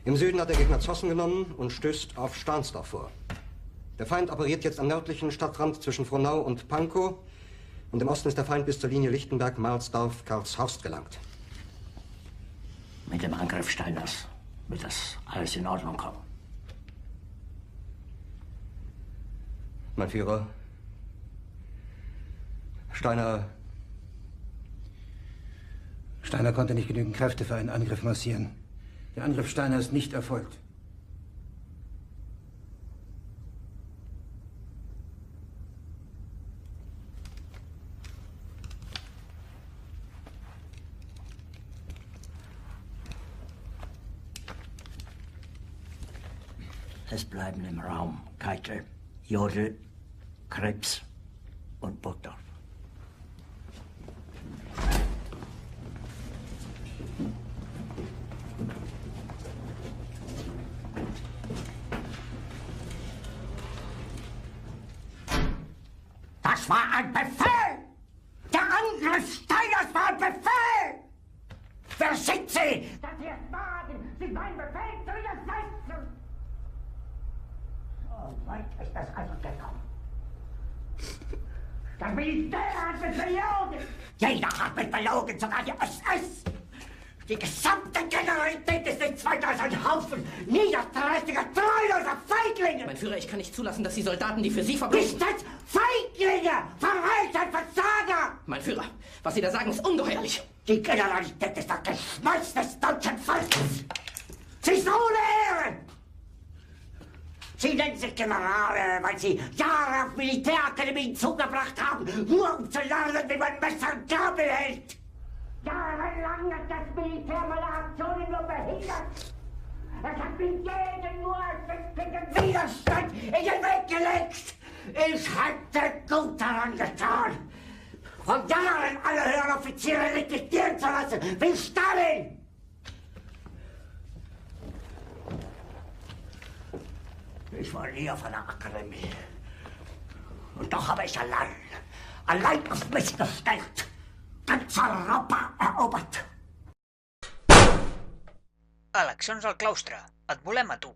Im Süden hat der Gegner Zossen genommen und stößt auf Stahnsdorf vor. Der Feind operiert jetzt am nördlichen Stadtrand zwischen Frohnau und Pankow. Und im Osten ist der Feind bis zur Linie Lichtenberg, Marsdorf, Karlshorst gelangt. Mit dem Angriff Steiners wird das alles in Ordnung kommen. Mein Führer, Steiner konnte nicht genügend Kräfte für einen Angriff massieren. Der Angriff Steiner ist nicht erfolgt. Es bleiben im Raum Keitel, Jodl, Krebs und Burgdorf. Das war ein Befehl! Der Angriff Steiners war ein Befehl! Wer sind Sie, dass Sie es wagen, sich meinen Befehl zu widersetzen? So weit ist das also gekommen. Das Militär hat mich belogen! Jeder hat mich belogen, sogar die SS! Die gesamte Generalität ist nichts weiter als ein Haufen niederträchtiger, treuloser Feiglinge! Mein Führer, ich kann nicht zulassen, dass die Soldaten, die für Sie verbringen... Nicht als Feiglinge! Verreiter, Versager! Mein Führer, was Sie da sagen, ist ungeheuerlich. Die Generalität ist das Geschmolz des deutschen Volkes! Sie ist ohne Ehre! Sie nennen sich Generale, weil Sie Jahre auf Militärakademien zugebracht haben, nur um zu lernen, wie man Messer und Gabel hält! Jahrelang hat das Militär meine Aktionen nur behindert. Es hat mir jeden nur gegen Widerstand in den Weg gelegt. Ich hätte gut daran getan, von Jahren alle höheren Offiziere liquidieren zu lassen, wie Stalin. Ich war nie auf einer Akademie. Und doch habe ich allein auf mich gestellt, ganz Europa erobert. Eleccions al claustre. Et volem a tu.